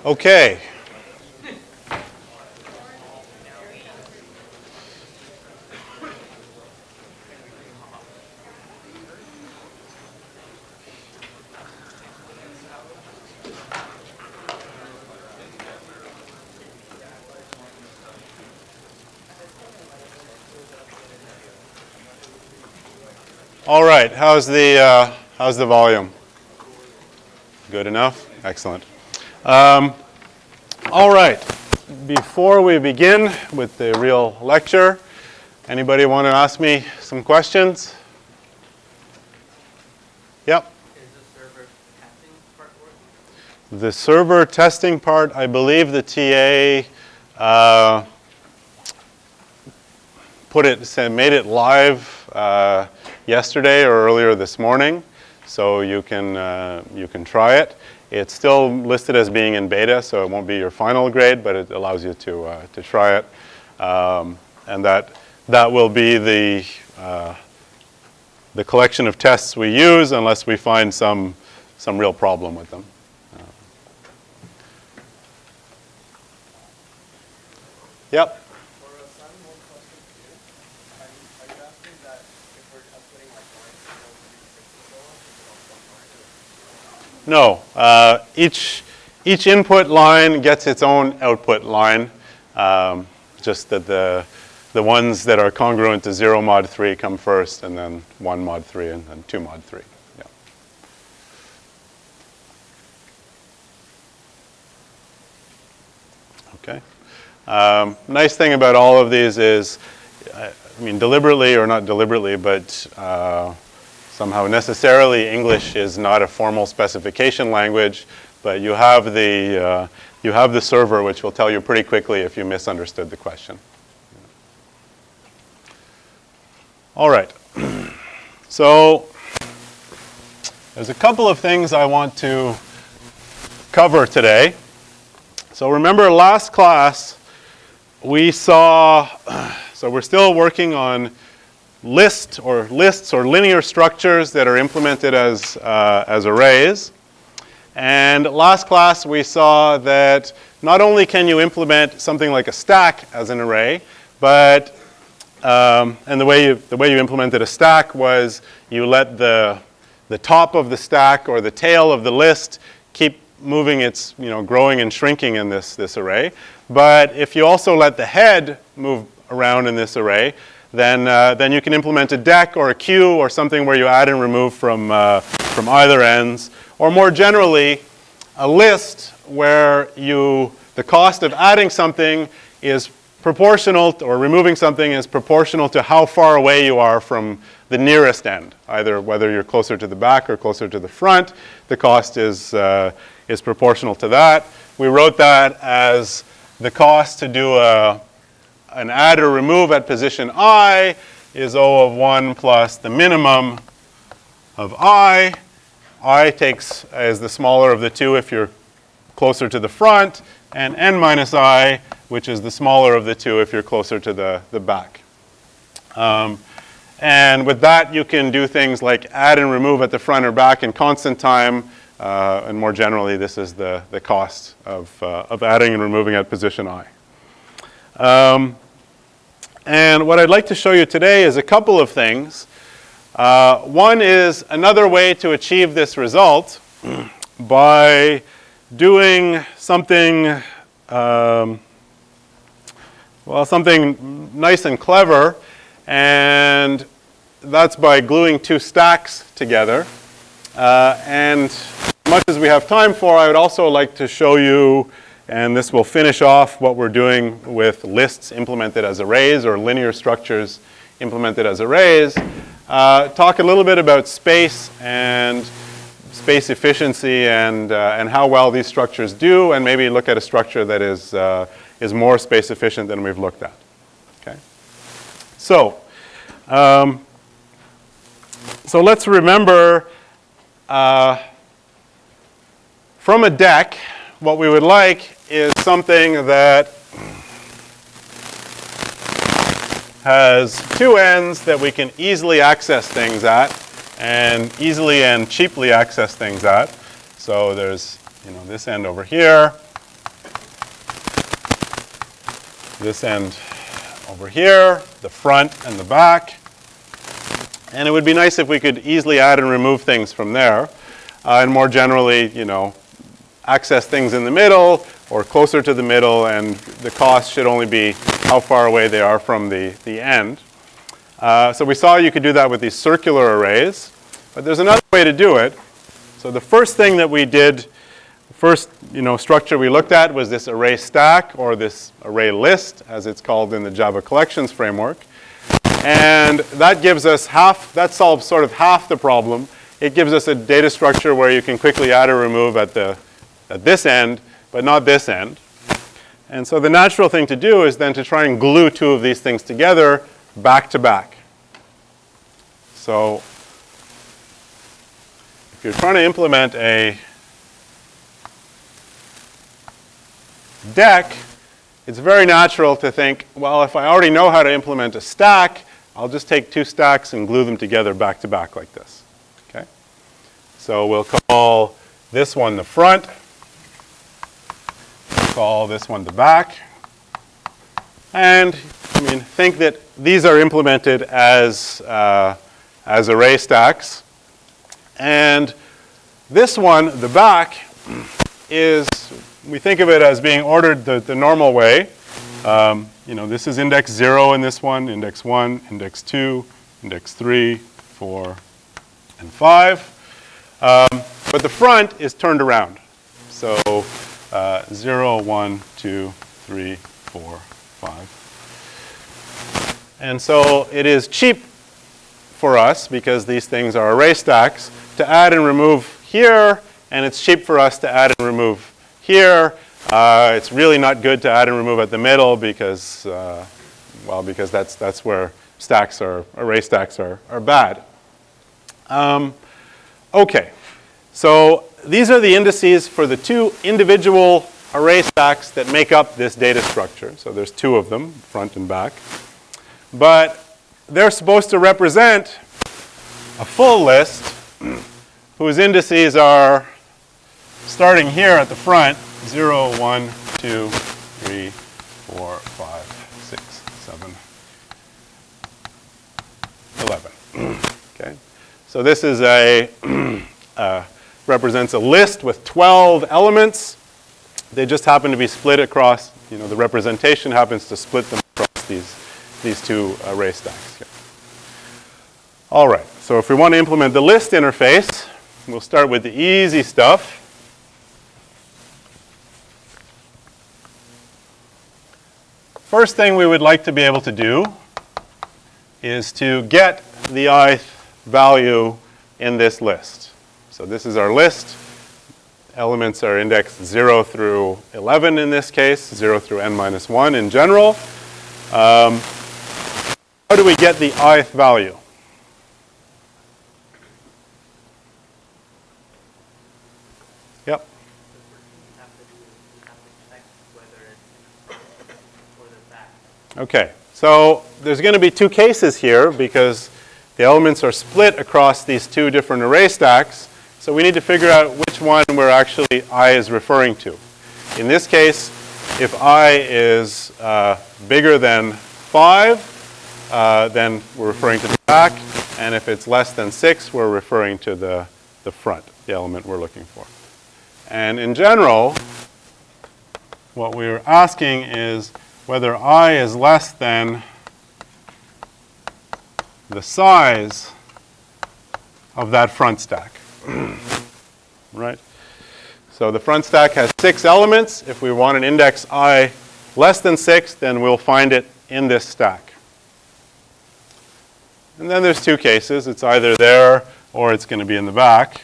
Okay. All right. How's the volume? Good enough? Excellent. All right. Before we begin with the real lecture, anybody want to ask me some questions? Yep. Is the server testing part working? The server testing part, I believe the TA made it live yesterday or earlier this morning, so you can try it. It's still listed as being in beta, so it won't be your final grade, but it allows you to try it, and that will be the collection of tests we use unless we find some real problem with them. Yep. No. Each input line gets its own output line. Just that the ones that are congruent to 0 mod 3 come first, and then 1 mod 3, and then 2 mod 3. Yeah. Okay. Nice thing about all of these is, I mean, deliberately or not deliberately, but somehow necessarily English is not a formal specification language, but you have the server, which will tell you pretty quickly if you misunderstood the question. All right. So there's a couple of things I want to cover today. So remember last class we saw, so we're still working on lists or linear structures that are implemented as arrays. And last class we saw that not only can you implement something like a stack as an array, but and the way you implemented a stack was you let the top of the stack or the tail of the list keep moving its, growing and shrinking in this array. But if you also let the head move around in this array, then you can implement a deque or a queue or something where you add and remove from either ends. Or more generally, a list where the cost of adding something is proportional, or removing something is proportional to how far away you are from the nearest end. Either whether you're closer to the back or closer to the front, the cost is proportional to that. We wrote that as the cost to do an add or remove at position I is O of 1 plus the minimum of I. I takes as the smaller of the two if you're closer to the front, and n minus I, which is the smaller of the two if you're closer to the back. And with that, you can do things like add and remove at the front or back in constant time, and more generally, this is the cost of adding and removing at position I. And what I'd like to show you today is a couple of things. One is another way to achieve this result by doing something, something nice and clever, and that's by gluing two stacks together. And as much as we have time for, I would also like to show you, and this will finish off what we're doing with lists implemented as arrays or linear structures implemented as arrays. Talk a little bit about space and space efficiency and how well these structures do, and maybe look at a structure that is more space efficient than we've looked at. Okay. So let's remember from a deque, what we would like is something that has two ends that we can easily access things at, and easily and cheaply access things at. So there's this end over here, this end over here, the front and the back. And it would be nice if we could easily add and remove things from there. And more generally, you know, access things in the middle or closer to the middle, and the cost should only be how far away they are from the end. So we saw you could do that with these circular arrays, but there's another way to do it. So the first thing that we did, the first structure we looked at was this array stack, or this array list, as it's called in the Java collections framework. And that gives us that solves sort of half the problem. It gives us a data structure where you can quickly add or remove at this end, but not this end. And so the natural thing to do is then to try and glue two of these things together back to back. So if you're trying to implement a deque, it's very natural to think, well, if I already know how to implement a stack, I'll just take two stacks and glue them together back to back like this. Okay? So we'll call this one the front. We'll call this one the back. And think that these are implemented as array stacks. And this one, the back, is, we think of it as being ordered the normal way. This is index 0 in this one, index 1, index 2, index 3, 4, and 5. But the front is turned around. So 0, 1, 2, 3, 4, 5. And so it is cheap for us, because these things are array stacks, to add and remove here, and it's cheap for us to add and remove here. It's really not good to add and remove at the middle because, because that's where array stacks are bad. Okay, so these are the indices for the two individual array stacks that make up this data structure. So there's two of them, front and back. But they're supposed to represent a full list whose indices are starting here at the front, 0, 1, 2, 3, 4, 5, 6, 7, 11. Okay, so this is represents a list with 12 elements. They just happen to be split across, the representation happens to split them across these two array stacks here. All right, so if we want to implement the list interface, we'll start with the easy stuff. First thing we would like to be able to do is to get the ith value in this list. So this is our list. Elements are indexed 0 through 11 in this case, 0 through n minus 1 in general. How do we get the ith value? Yep. Okay, so there's going to be two cases here because the elements are split across these two different array stacks. So we need to figure out which one we're actually I is referring to. In this case, if I is bigger than 5, then we're referring to the back. And if it's less than 6, we're referring to the front, the element we're looking for. And in general, what we're asking is whether I is less than the size of that front stack. Right? So the front stack has 6 elements. If we want an index I less than 6, then we'll find it in this stack. And then there's two cases. It's either there or it's going to be in the back.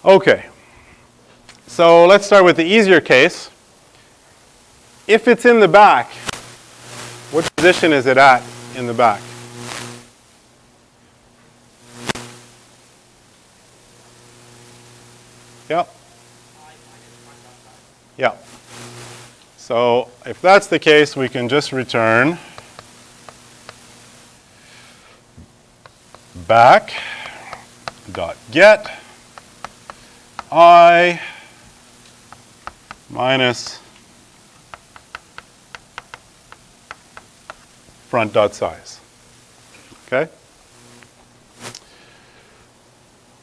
Okay. So let's start with the easier case. If it's in the back, what position is it at in the back? Yep. Yeah. So if that's the case, we can just return back dot get I minus front.size. Okay?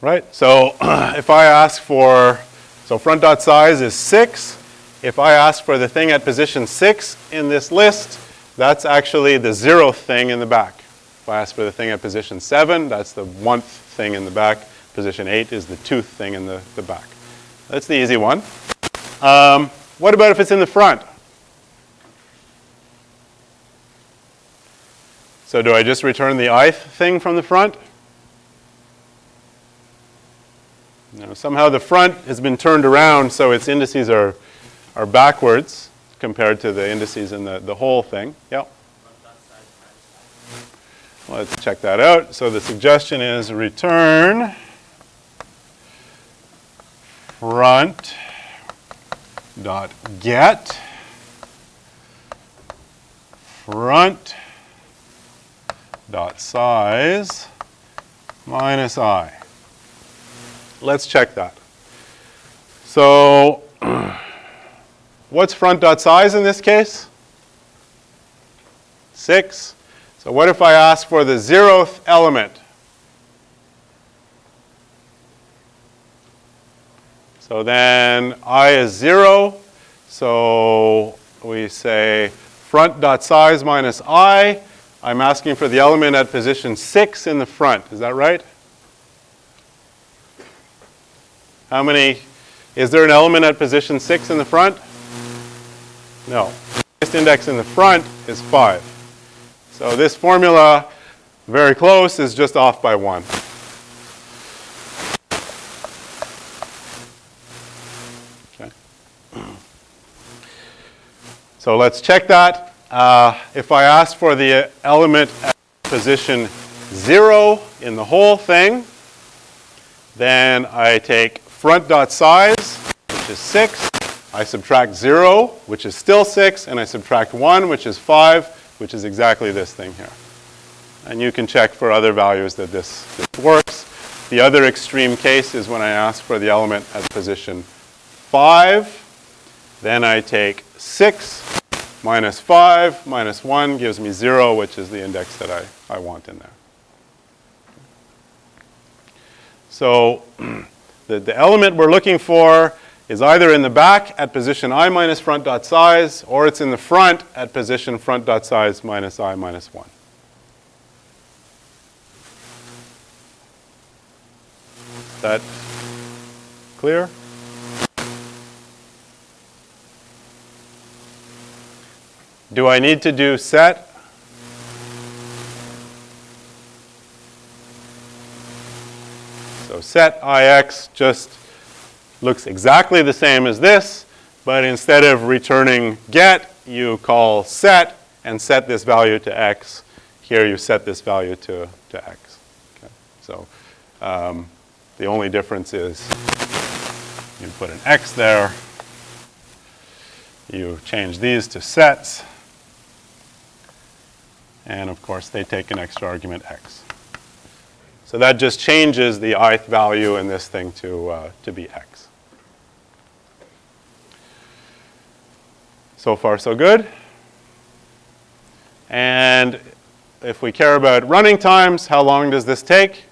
Right? So if I ask for, so front.size is 6. If I ask for the thing at position 6 in this list, that's actually the 0th thing in the back. If I ask for the thing at position 7, that's the 1th thing in the back. Position 8 is the 2th thing in the back. That's the easy one. What about if it's in the front? So do I just return the ith thing from the front? No, somehow the front has been turned around so its indices are backwards compared to the indices in the whole thing. Yep. Let's check that out. So the suggestion is return front dot get front dot size minus I. Let's check that. So what's front dot size in this case? 6. So what if I ask for the 0th element? So then I is 0. So we say front.size minus I. I'm asking for the element at position 6 in the front. Is that right? How many? Is there an element at position 6 in the front? No. The highest index in the front is 5. So this formula, very close, is just off by 1. So let's check that. If I ask for the element at position 0 in the whole thing, then I take front.size, which is 6. I subtract 0, which is still 6, and I subtract 1, which is 5, which is exactly this thing here. And you can check for other values that this works. The other extreme case is when I ask for the element at position 5. Then I take 6 minus 5 minus 1 gives me 0, which is the index that I want in there. So the element we're looking for is either in the back at position I minus front.size, or it's in the front at position front.size minus I minus 1. Is that clear? Do I need to do set? So set IX just looks exactly the same as this, but instead of returning get, you call set and set this value to x. Here you set this value to x. Okay. So the only difference is you put an x there, you change these to sets, and of course they take an extra argument x. So that just changes the ith value in this thing to be x. So far so good. And if we care about running times, how long does this take?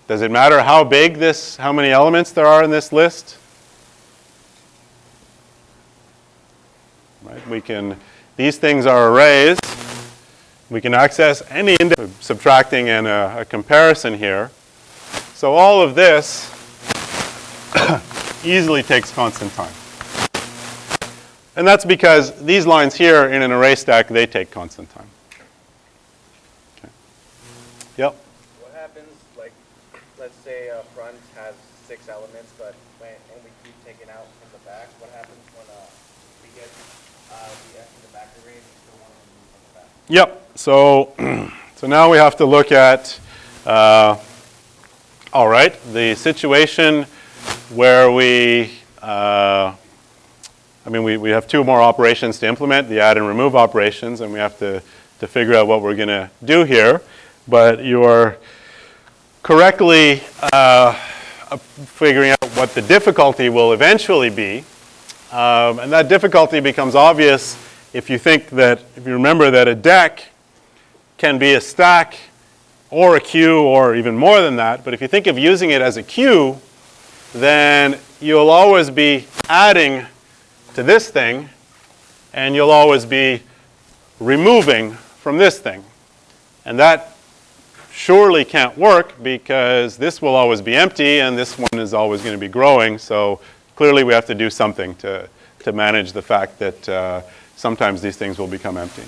Does it matter how big how many elements there are in this list? Right? These things are arrays. We can access any index, subtracting and a comparison here. So all of this easily takes constant time. And that's because these lines here in an array stack, they take constant time. Okay. Yep. What happens, like, let's say a front has 6 elements, but and we keep taking out from the back. What happens when we get the F in the back array and we still want to remove from the back? Yep. So now we have to look at, all right, the situation where we have 2 more operations to implement, the add and remove operations, and we have to figure out what we're going to do here. But your correctly figuring out what the difficulty will eventually be. And that difficulty becomes obvious if you remember that a deque can be a stack or a queue or even more than that. But if you think of using it as a queue, then you'll always be adding to this thing, and you'll always be removing from this thing. And that surely can't work because this will always be empty and this one is always going to be growing. So clearly we have to do something to manage the fact that sometimes these things will become empty.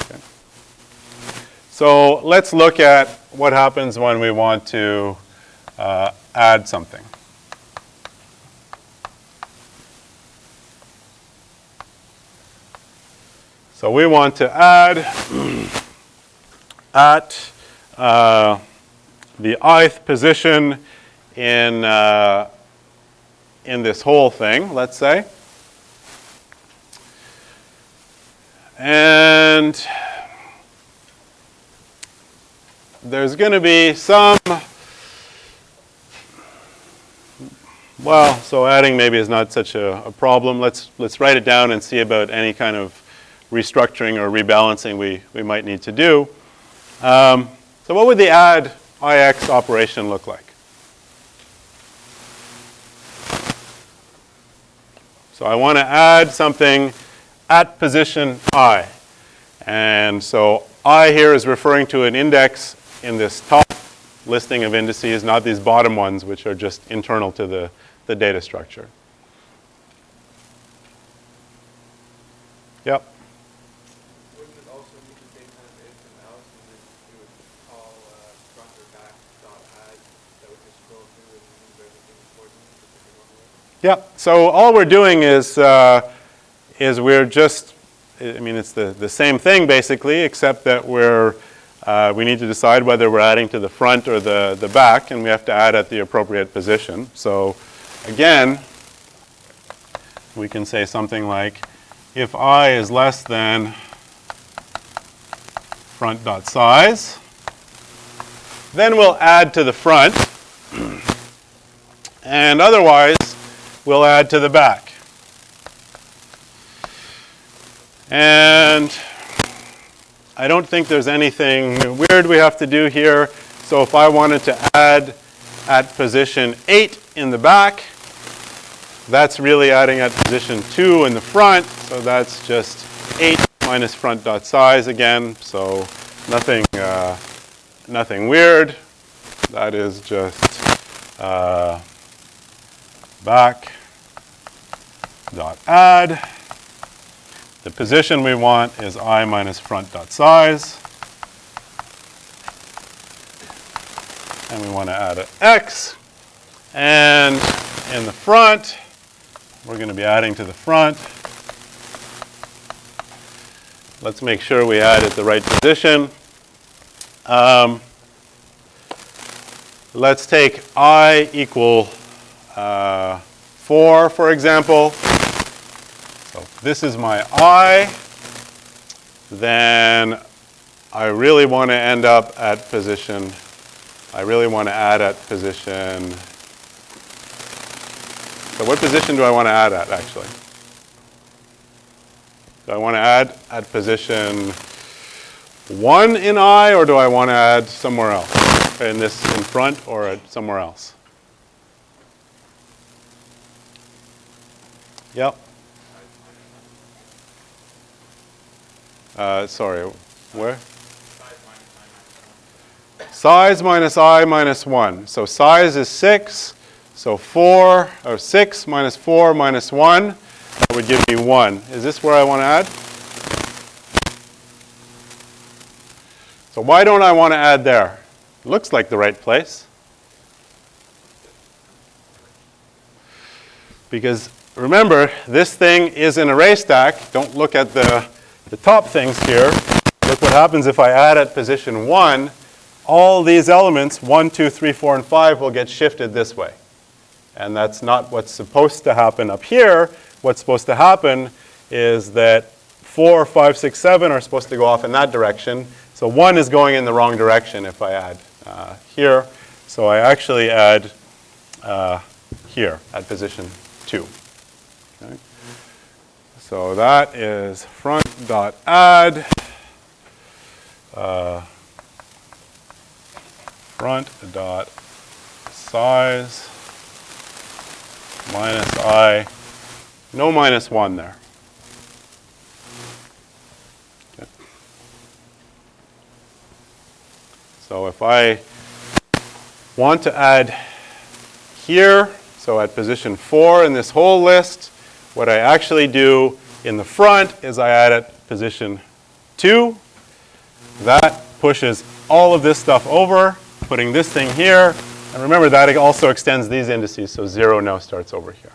Okay. So let's look at what happens when we want to add something. So we want to add at the ith position in this whole thing, let's say. And there's going to be some, well, so adding maybe is not such a problem. Let's write it down and see about any kind of restructuring or rebalancing we might need to do. So what would the add IX operation look like? So I want to add something at position I. And so I here is referring to an index in this top listing of indices, not these bottom ones, which are just internal to the data structure. Yep. Wouldn't it also need to take kind of if and else, and then you would call front or back dot add that would just scroll through and remove everything important just like a normal way? Yeah. So all we're doing is we're just, I mean, it's the same thing basically, except that we need to decide whether we're adding to the front or the back, and we have to add at the appropriate position. So again, we can say something like, if I is less than front.size, then we'll add to the front, and otherwise we'll add to the back. And I don't think there's anything weird we have to do here. So if I wanted to add at position 8 in the back, that's really adding at position 2 in the front. So that's just 8 minus front.size again. So nothing weird. That is just back dot add. The position we want is I minus front.size. And we want to add an X. And in the front, we're going to be adding to the front. Let's make sure we add at the right position. Let's take I equal 4, for example. So this is my I. Then I really want to end up at position, I really want to add at position, so what position do I want to add at actually? Do I want to add at position 1 in I, or do I want to add somewhere else? In this in front or at somewhere else? Yep. Sorry, where? Size minus I minus 1. So size is 6. So 4 or 6 minus 4 minus 1, that would give me 1. Is this where I want to add? So why don't I want to add there? It looks like the right place. Because remember, this thing is an array stack. Don't look at the top things here. Look what happens if I add at position 1. All these elements, 1, 2, 3, 4, and 5, will get shifted this way. And that's not what's supposed to happen up here. What's supposed to happen is that 4, 5, 6, 7 are supposed to go off in that direction. So 1 is going in the wrong direction if I add here. So I actually add here at position 2. Okay. So that is front.add front.size minus I, no minus 1 there. Okay. So if I want to add here, so at position 4 in this whole list, what I actually do in the front is I add at position 2. That pushes all of this stuff over, putting this thing here. And remember that it also extends these indices, so 0 now starts over here.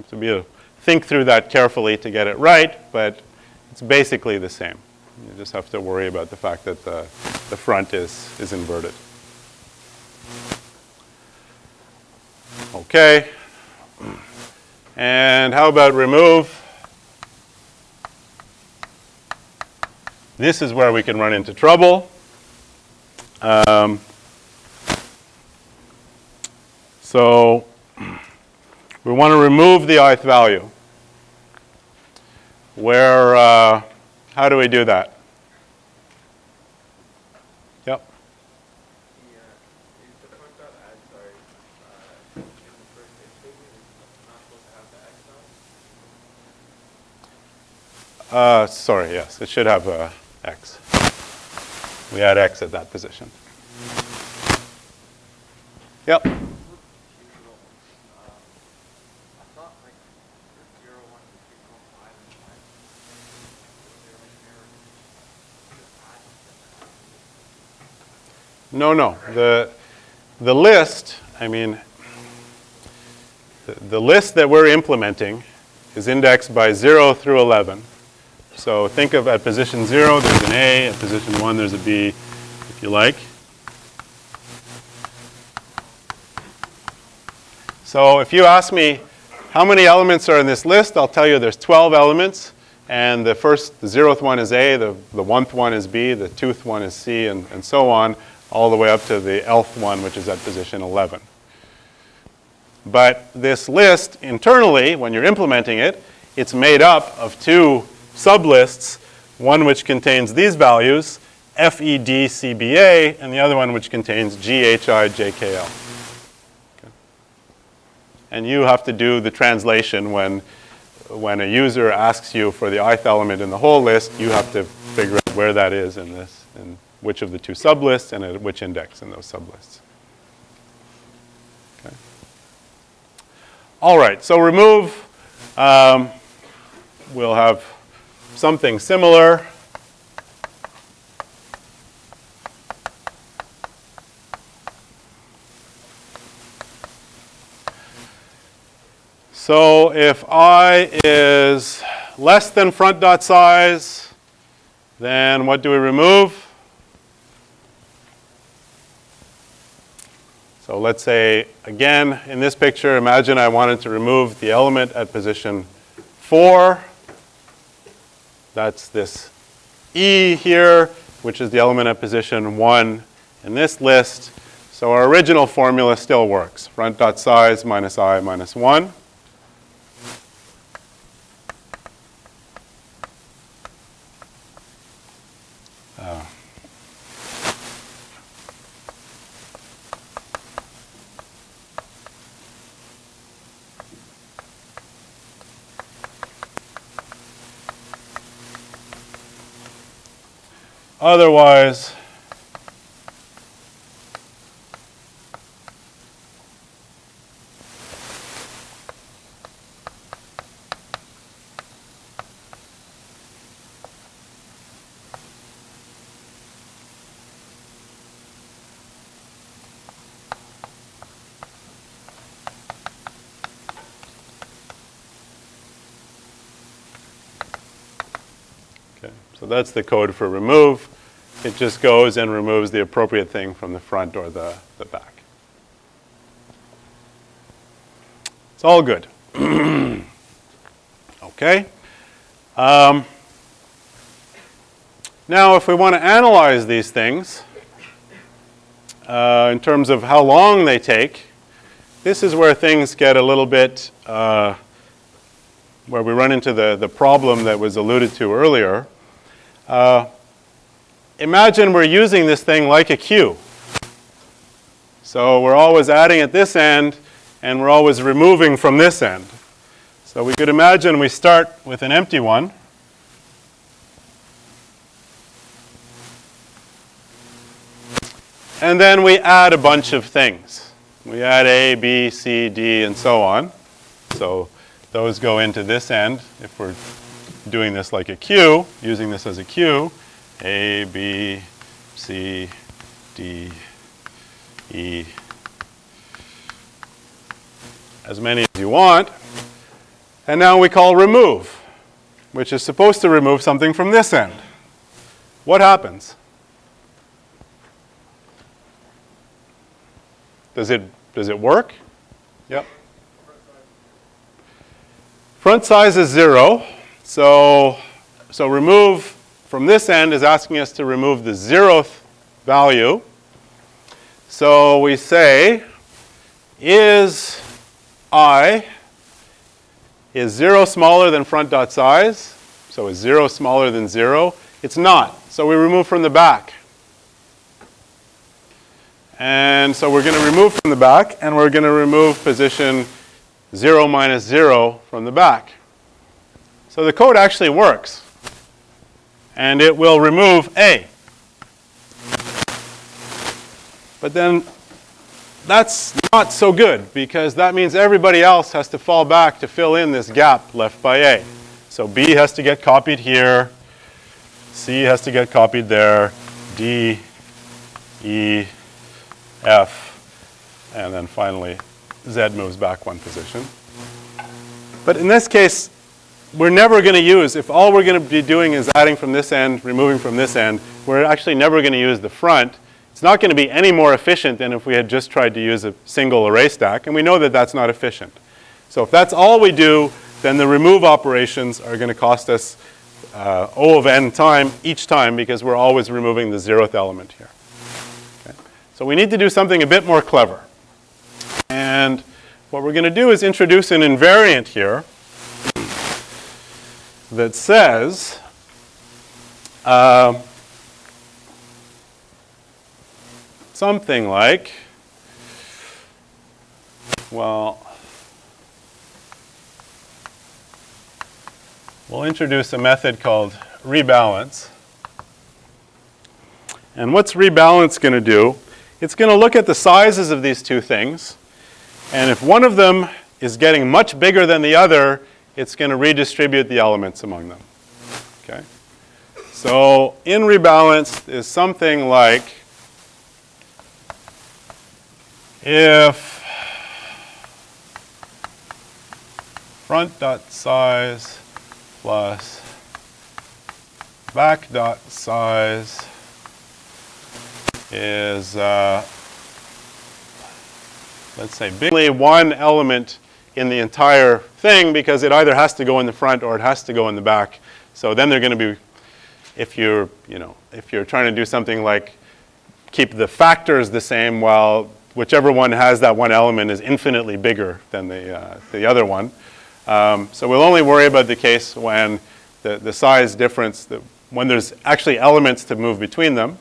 So think through that carefully to get it right, but it's basically the same. You just have to worry about the fact that the front is inverted. Okay. And how about remove? This is where we can run into trouble. So we want to remove the ith value. How do we do that? Yep. Is the front.add, sorry, in the first if statement, is not supposed to have the x on? Sorry, yes, it should have x. We add x at that position. Yep. I thought like 0, 1, 2, 3, 4, 5, and 5. Was there like an error? No. The list, I mean, the list that we're implementing is indexed by 0 through 11. So think of at position 0, there's an A. At position 1, there's a B, if you like. So if you ask me how many elements are in this list, I'll tell you there's 12 elements. And the 0th one is A, the 1th one is B, the 2th one is C, and so on, all the way up to the lth one, which is at position 11. But this list internally, when you're implementing it, it's made up of 2 sublists, one which contains these values, FEDCBA, and the other one which contains GHIJKL. Okay. And you have to do the translation when a user asks you for the ith element in the whole list, you have to figure out where that is in this, in which of the 2 sublists, and at which index in those sublists. Okay. All right, so remove, we'll have something similar. So if I is less than front.size, then what do we remove? So let's say, again, in this picture, imagine I wanted to remove the element at position 4. That's this E here, which is the element at position 1 in this list. So our original formula still works. Front.size minus I minus 1. Otherwise, okay, so that's the code for remove. It just goes and removes the appropriate thing from the front or the back. It's all good. Okay. Now, if we want to analyze these things, in terms of how long they take, this is where things get a little bit, where we run into the problem that was alluded to earlier. Imagine we're using this thing like a queue. So we're always adding at this end, and we're always removing from this end. So we could imagine we start with an empty one. And then we add a bunch of things. We add A, B, C, D, and so on. So those go into this end if we're doing this like a queue, using this as a queue. A, B, C, D, E, as many as you want. And now we call remove, which is supposed to remove something from this end. What happens? Does it work? Yep. Front size is 0. So remove from this end is asking us to remove the 0th value. So we say, is 0 smaller than front.size? So is 0 smaller than 0? It's not. So we remove from the back. And so we're going to remove from the back, and we're going to remove position 0 minus 0 from the back. So the code actually works. And it will remove A. But then that's not so good, because that means everybody else has to fall back to fill in this gap left by A. So B has to get copied here. C has to get copied there. D, E, F, and then finally Z moves back one position. But in this case, we're never going to use, if all we're going to be doing is adding from this end, removing from this end, we're actually never going to use the front. It's not going to be any more efficient than if we had just tried to use a single array stack, and we know that that's not efficient. So if that's all we do, then the remove operations are going to cost us O of n time each time, because we're always removing the 0th element here. So we need to do something a bit more clever. And what we're going to do is introduce an invariant here that says something like, well, we'll introduce a method called rebalance. And what's rebalance going to do? It's going to look at the sizes of these two things, and if one of them is getting much bigger than the other, it's going to redistribute the elements among them. Okay? So in rebalance is something like, if front.size plus back.size is, let's say, only one element in the entire thing, because it either has to go in the front or it has to go in the back. So then they're going to be, if you're trying to do something like keep the factors the same while whichever one has that one element is infinitely bigger than the other one. So we'll only worry about the case when the size difference, when there's actually elements to move between them.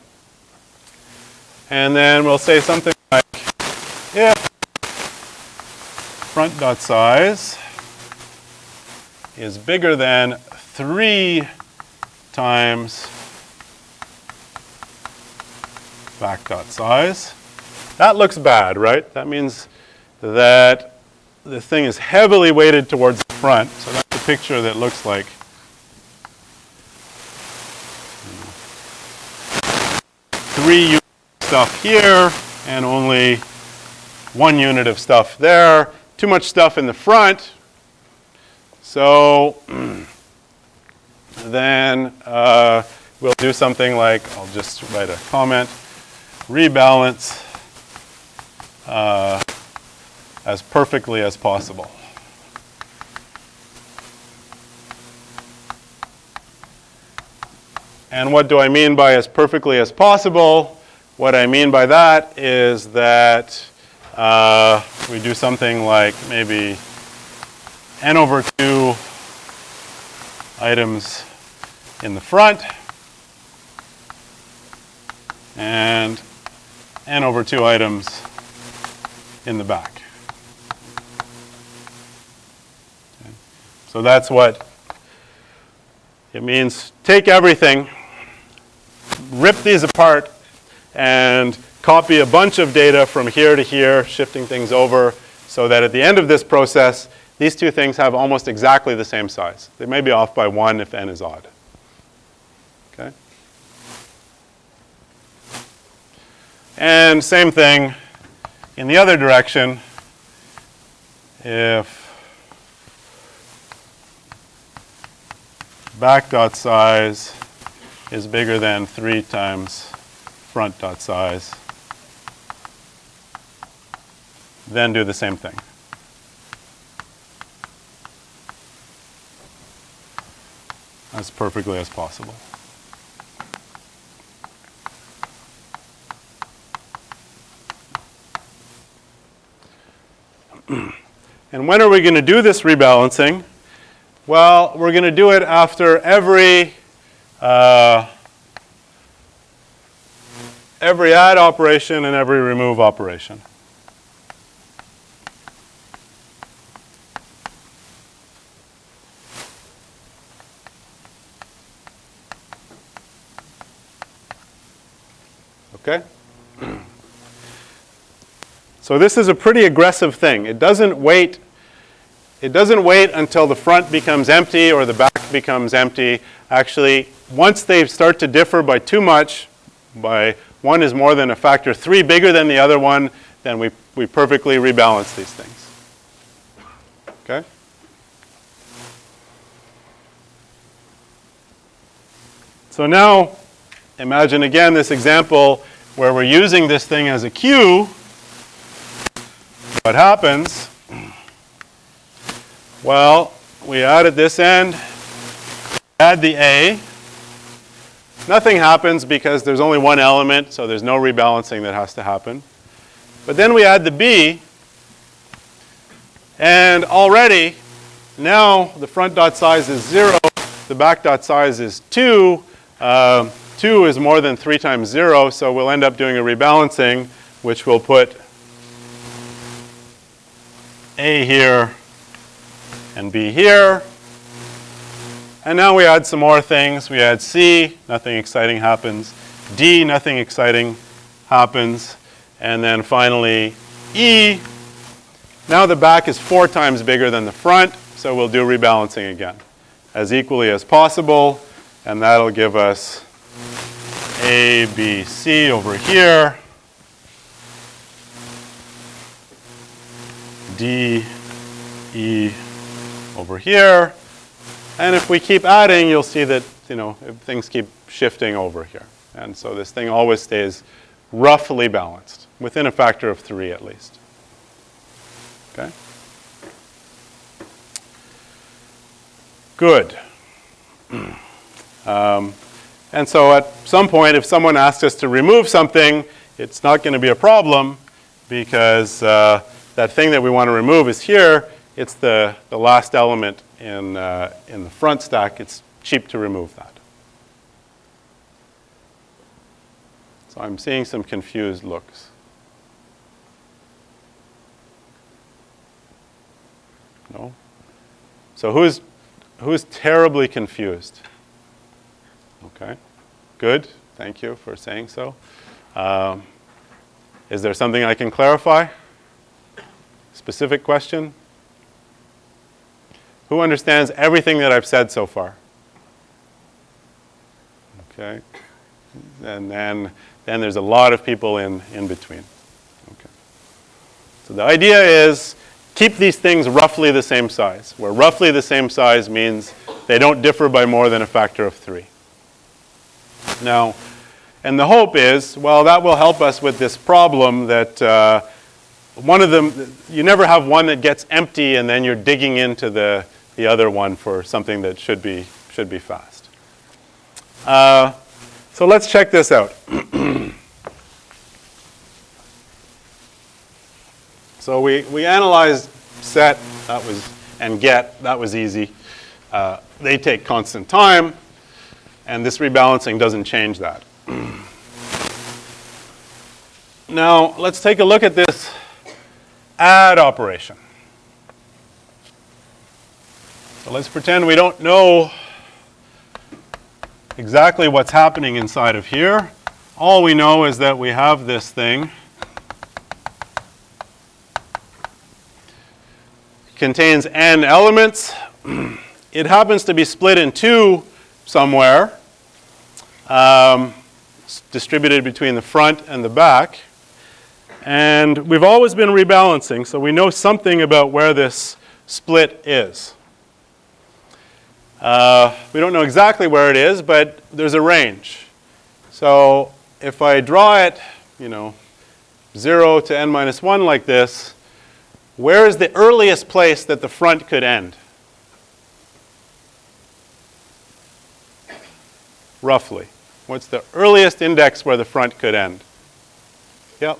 And then we'll say something like, if front.size is bigger than 3 times back.size, that looks bad, right? That means that the thing is heavily weighted towards the front. So that's a picture that looks like 3 units of stuff here and only 1 unit of stuff there. Too much stuff in the front. So then we'll do something like, I'll just write a comment, rebalance as perfectly as possible. And what do I mean by as perfectly as possible? what I mean by that is that we do something like maybe n over 2 items in the front and n over 2 items in the back. Okay. So that's what it means. Take everything, rip these apart, and copy a bunch of data from here to here, shifting things over so that at the end of this process, these two things have almost exactly the same size. They may be off by 1 if n is odd. Okay? And same thing in the other direction. If back dot size is bigger than 3 times front dot size, then do the same thing. As perfectly as possible. And when are we going to do this rebalancing? Well, we're going to do it after every add operation and every remove operation. Okay? So this is a pretty aggressive thing. It doesn't wait until the front becomes empty or the back becomes empty. Actually, once they start to differ by too much, by one is more than a factor 3 bigger than the other one, then we perfectly rebalance these things. Okay? So now, imagine again this example where we're using this thing as a queue. What happens? Well, we add at this end, add the A. Nothing happens because there's only one element, so there's no rebalancing that has to happen. But then we add the B, and already, now the front dot size is 0, the back dot size is 2. 2 is more than 3 times 0, so we'll end up doing a rebalancing, which will put A here and B here. And now we add some more things. We add C, nothing exciting happens. D, nothing exciting happens. And then finally E. Now the back is 4 times bigger than the front, so we'll do rebalancing again as equally as possible. And that'll give us A, B, C over here. D, E over here. And if we keep adding, you'll see that, things keep shifting over here. And so this thing always stays roughly balanced, within a factor of 3 at least. Okay? Good. And so at some point, if someone asks us to remove something, it's not going to be a problem because that thing that we want to remove is here. It's the last element in the front stack. It's cheap to remove that. So I'm seeing some confused looks. No? So who's terribly confused? Okay. Good. Thank you for saying so. Is there something I can clarify? Specific question? Who understands everything that I've said so far? Okay. And then there's a lot of people in between. Okay. So the idea is keep these things roughly the same size, where roughly the same size means they don't differ by more than a factor of 3. Now, and the hope is, well, that will help us with this problem that one of them, you never have one that gets empty and then you're digging into the other one for something that should be fast. So let's check this out. So we analyzed set, and get, that was easy. They take constant time, and this rebalancing doesn't change that. Now, let's take a look at this add operation. So let's pretend we don't know exactly what's happening inside of here. All we know is that we have this thing. Contains n elements. It happens to be split in two somewhere, distributed between the front and the back. And we've always been rebalancing, so we know something about where this split is. We don't know exactly where it is, but there's a range. So if I draw it, 0 to n minus 1 like this, where is the earliest place that the front could end? Roughly. What's the earliest index where the front could end? Yep.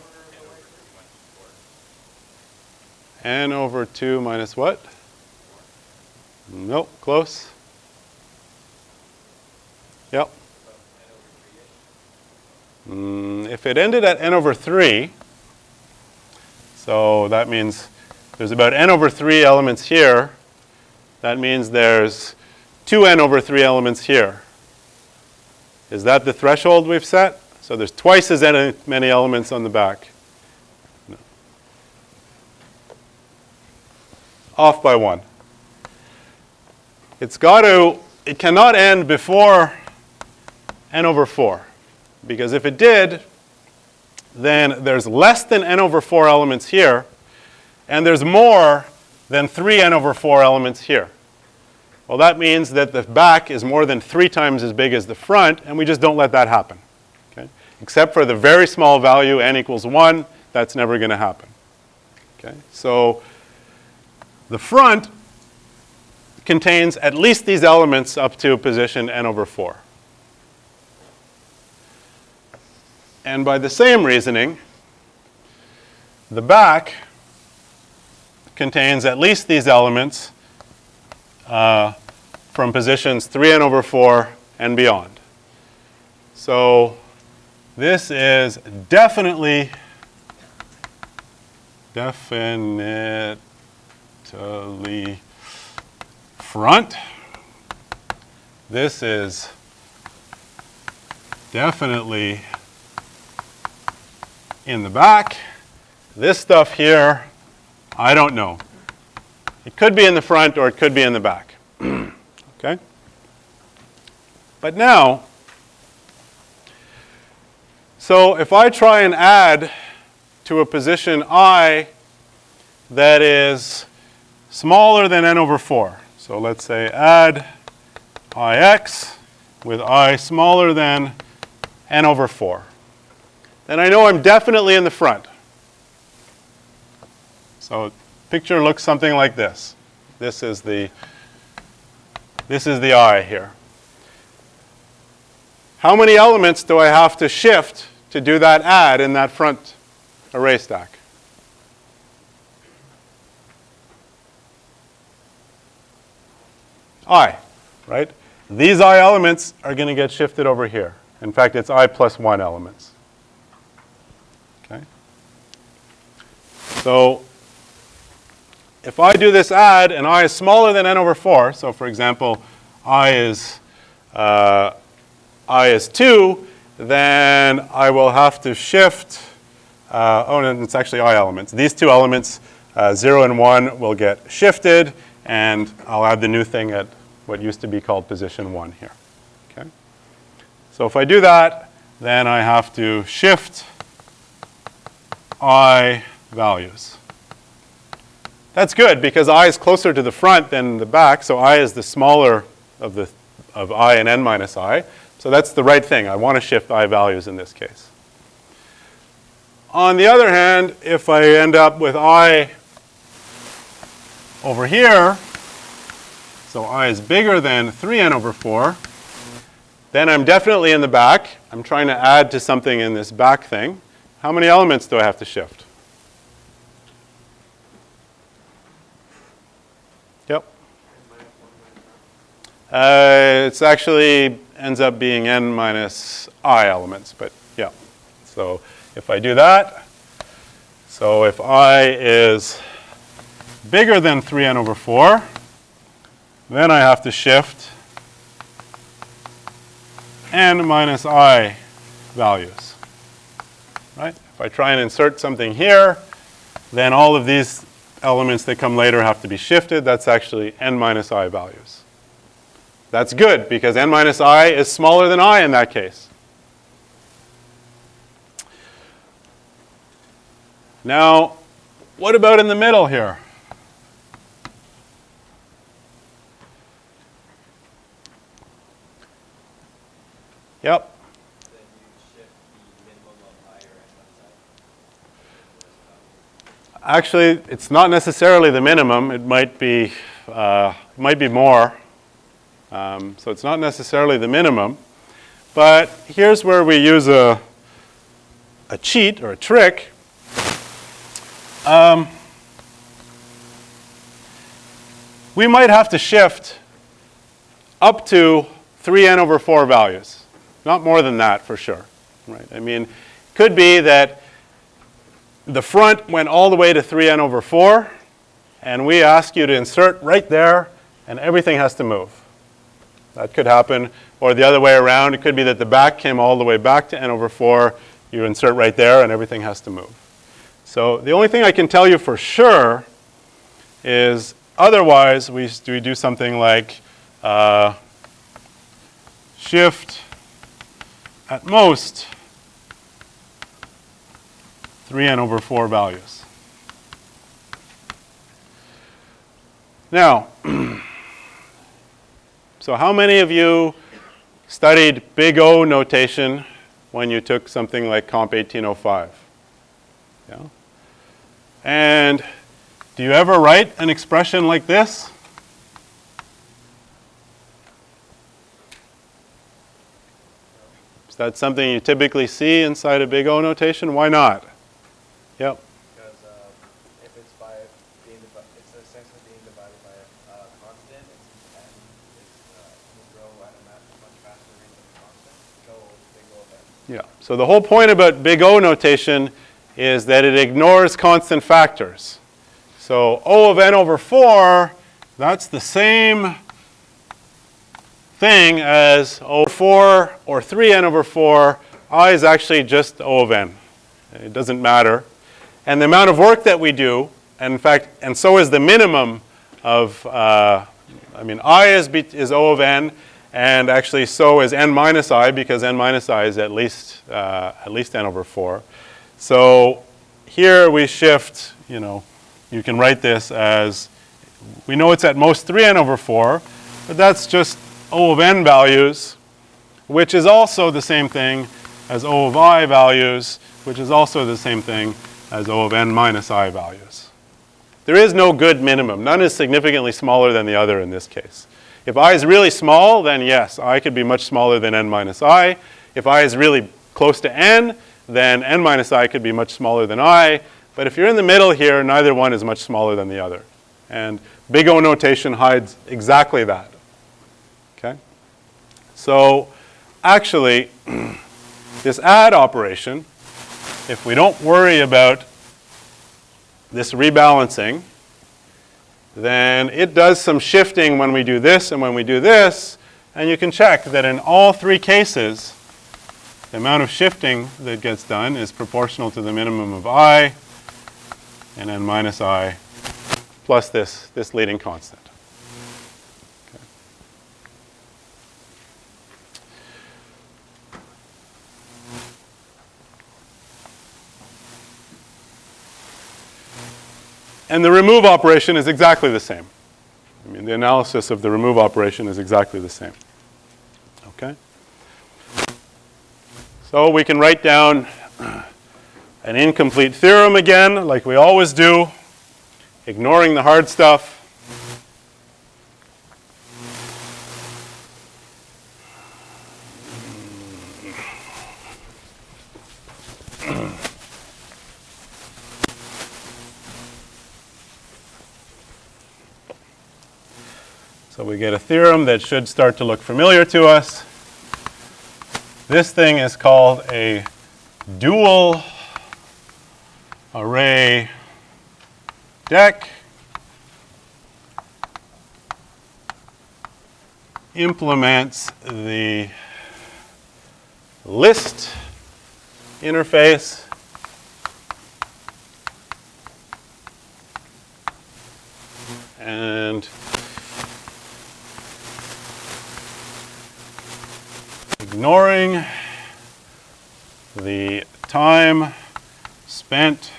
N over 2 minus what? Nope, close. Yep. If it ended at n over 3, so that means there's about n over 3 elements here. That means there's 2n over 3 elements here. Is that the threshold we've set? So there's twice as many elements on the back. No. Off by 1. It cannot end before n over 4. Because if it did, then there's less than n over 4 elements here, and there's more than 3n over 4 elements here. Well, that means that the back is more than 3 times as big as the front, and we just don't let that happen. Okay? Except for the very small value, n equals 1, that's never going to happen. Okay? So the front contains at least these elements up to position n over 4. And by the same reasoning, the back contains at least these elements from positions 3n over 4 and beyond. So this is definitely front. This is definitely in the back. This stuff here, I don't know. It could be in the front or it could be in the back. Okay? But now, so if I try and add to a position I that is smaller than n over 4. So let's say add ix with I smaller than n over 4. Then I know I'm definitely in the front. So picture looks something like this. This is the I here. How many elements do I have to shift to do that add in that front array stack? I, right? These I elements are going to get shifted over here. In fact, it's I plus 1 elements. Okay? So if I do this add and I is smaller than n over 4, so for example, I is 2, then I will have to shift, no, it's actually I elements. These two elements, 0 and 1, will get shifted, and I'll add the new thing at what used to be called position 1 here. Okay? So if I do that, then I have to shift I values. That's good because I is closer to the front than the back, so I is the smaller of I and n minus I. So that's the right thing. I want to shift I values in this case. On the other hand, if I end up with I over here, so I is bigger than 3n over 4, then I'm definitely in the back. I'm trying to add to something in this back thing. How many elements do I have to shift? Yep. It's actually ends up being n minus I elements, but yeah. So if I do that, so if I is bigger than 3n over 4, then I have to shift n minus I values, right? If I try and insert something here, then all of these elements that come later have to be shifted. That's actually n minus I values. That's good, because n minus I is smaller than I in that case. Now, what about in the middle here? Yep. Then you shift the minimum of I or n minus I. Actually, it's not necessarily the minimum. It might be more. So it's not necessarily the minimum. But here's where we use a cheat or a trick. We might have to shift up to 3n over 4 values. Not more than that, for sure. Right? I mean, it could be that the front went all the way to 3n over 4, and we ask you to insert right there, and everything has to move. That could happen. Or the other way around, it could be that the back came all the way back to n over 4. You insert right there, and everything has to move. So the only thing I can tell you for sure is otherwise we do something like shift at most 3n over 4 values. Now, so how many of you studied big O notation when you took something like Comp 1805? Yeah? And do you ever write an expression like this? Is that something you typically see inside a big O notation? Why not? Yep. Because if it's it's essentially being divided by a constant, and since n will grow at a much faster rate than the constant, so big O of n. Yeah. So the whole point about big O notation is that it ignores constant factors. So O of n over 4, that's the same thing as O over 4 or 3n over 4. I is actually just O of n. It doesn't matter. And the amount of work that we do, and in fact, and so is the minimum of, I is O of n, and actually so is n minus I, because n minus I is at least n over 4. So here we shift, you can write this as, we know it's at most 3n over 4, but that's just O of n values, which is also the same thing as O of I values, which is also the same thing as O of n minus I values. There is no good minimum. None is significantly smaller than the other in this case. If I is really small, then yes, I could be much smaller than n minus I. If I is really close to n, then n minus I could be much smaller than I. But if you're in the middle here, neither one is much smaller than the other. And big O notation hides exactly that. Okay? So actually, this add operation, if we don't worry about this rebalancing, then it does some shifting when we do this and when we do this. And you can check that in all three cases, the amount of shifting that gets done is proportional to the minimum of I and n minus I plus this leading constant. Okay. And the remove operation is exactly the same. I mean, the analysis of the remove operation is exactly the same. Okay? So we can write down an incomplete theorem again, like we always do, ignoring the hard stuff. So we get a theorem that should start to look familiar to us. This thing is called a dual array deque. Implements the list interface and ignoring the time spent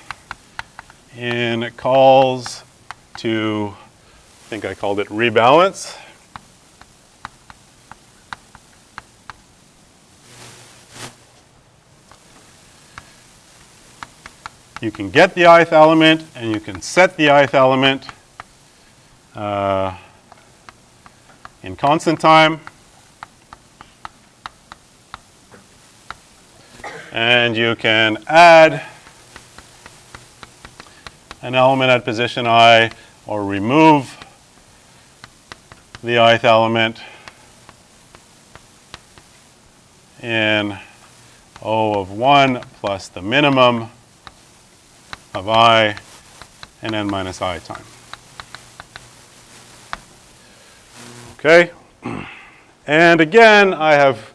in calls to, I think I called it rebalance. You can get the ith element and you can set the ith element in constant time. And you can add an element at position I or remove the ith element in O of 1 plus the minimum of I and n minus I time. Okay? And again, I have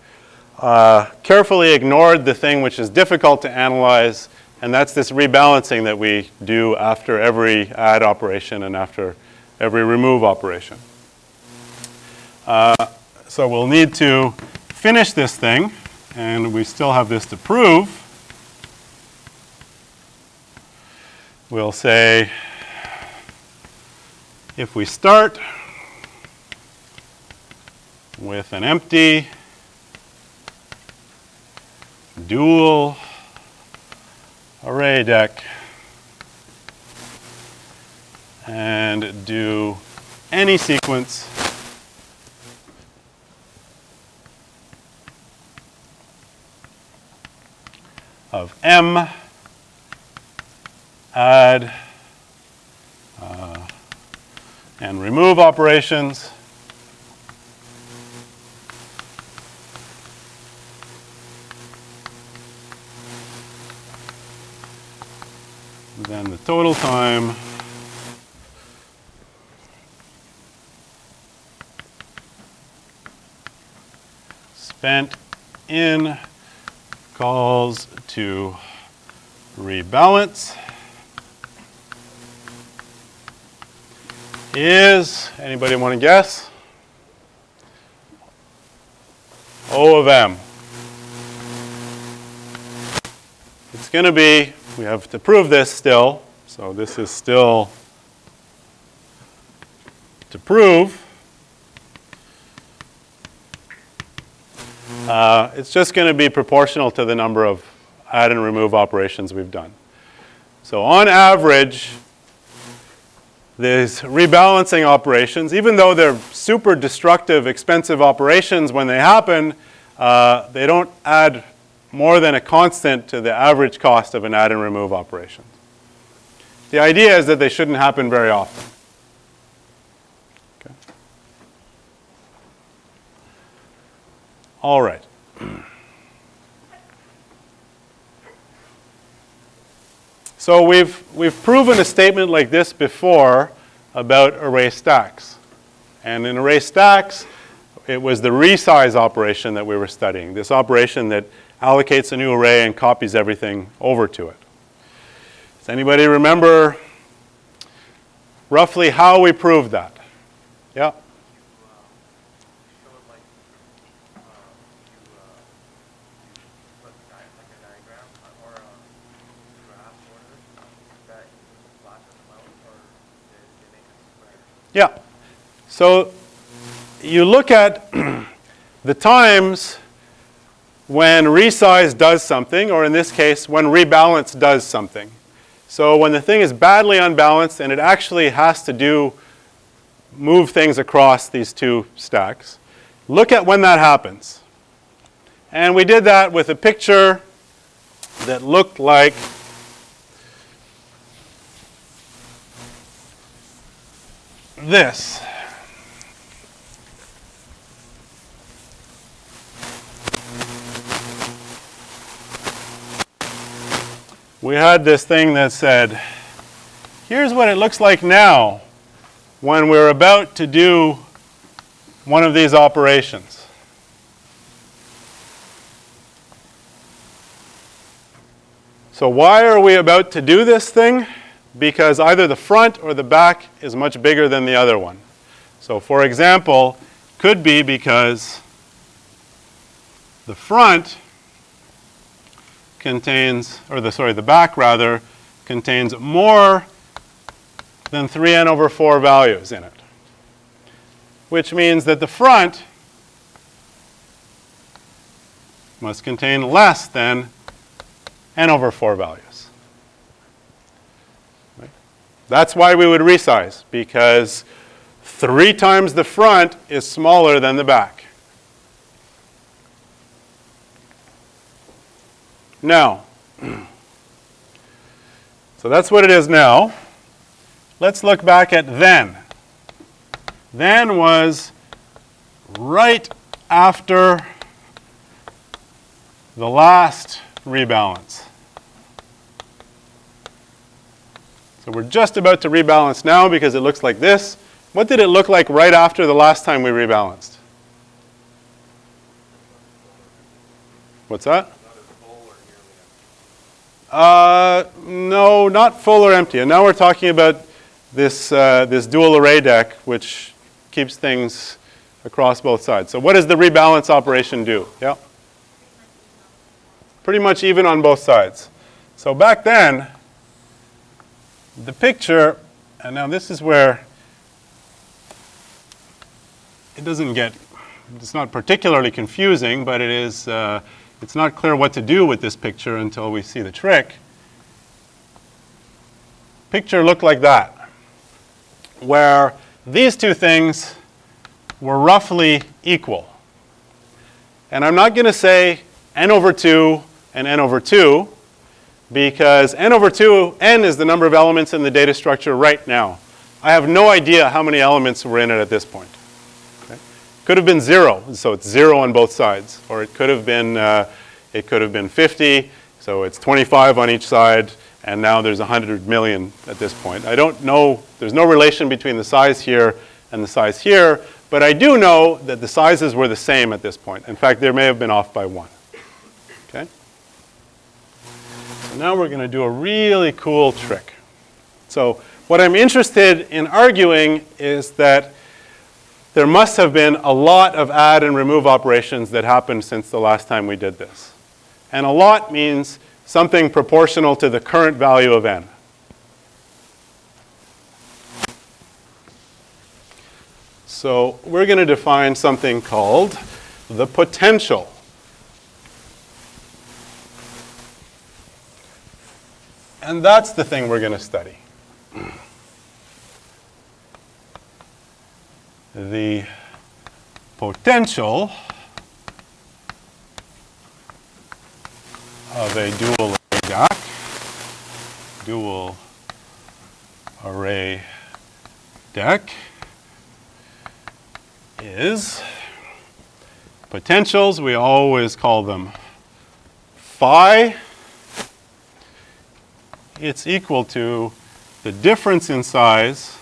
carefully ignored the thing which is difficult to analyze, and that's this rebalancing that we do after every add operation and after every remove operation. So we'll need to finish this thing, and we still have this to prove. We'll say if we start with an empty dual array deque and do any sequence of m add and remove operations, then the total time spent in calls to rebalance is, anybody want to guess? O of m. It's going to be, we have to prove this still, so this is still to prove. It's just going to be proportional to the number of add and remove operations we've done. So on average, these rebalancing operations, even though they're super destructive, expensive operations when they happen, they don't add more than a constant to the average cost of an add and remove operation. The idea is that they shouldn't happen very often. Okay. All right. So we've proven a statement like this before about ArrayStacks. And in ArrayStacks, it was the resize operation that we were studying, this operation that allocates a new array and copies everything over to it. Does anybody remember roughly how we proved that? Yeah? Yeah. So you look at the times when resize does something, or in this case, when rebalance does something. So when the thing is badly unbalanced and it actually has to move things across these two stacks, look at when that happens. And we did that with a picture that looked like this. we had this thing that said, here's what it looks like now when we're about to do one of these operations. So why are we about to do this thing? Because either the front or the back is much bigger than the other one. So for example, could be because the front contains, or the back rather, contains more than 3n over 4 values in it. Which means that the front must contain less than n over 4 values. Right? That's why we would resize, because 3 times the front is smaller than the back. Now, so that's what it is now. Let's look back at then. Then was right after the last rebalance. So we're just about to rebalance now because it looks like this. What did it look like right after the last time we rebalanced? What's that? No, not full or empty. And now we're talking about this, this dual array deck, which keeps things across both sides. So what does the rebalance operation do? Yeah? Pretty much even on both sides. So back then, the picture, and now this is where it doesn't get, it's not particularly confusing, but it is, it's not clear what to do with this picture until we see the trick. Picture looked like that, where these two things were roughly equal. And I'm not going to say n over 2 and n over 2, because n over 2, n is the number of elements in the data structure right now. I have no idea how many elements were in it at this point. Okay? Could have been 0, so it's 0 on both sides. Or it could have been 50, so it's 25 on each side, and now there's 100 million at this point. I don't know, there's no relation between the size here and the size here, but I do know that the sizes were the same at this point. In fact, they may have been off by 1. Okay? So now we're going to do a really cool trick. So what I'm interested in arguing is that there must have been a lot of add and remove operations that happened since the last time we did this. And a lot means something proportional to the current value of n. So we're going to define something called the potential. And that's the thing we're going to study. The potential of a dual array deque, dual array deque is, potentials, we always call them phi. It's equal to the difference in size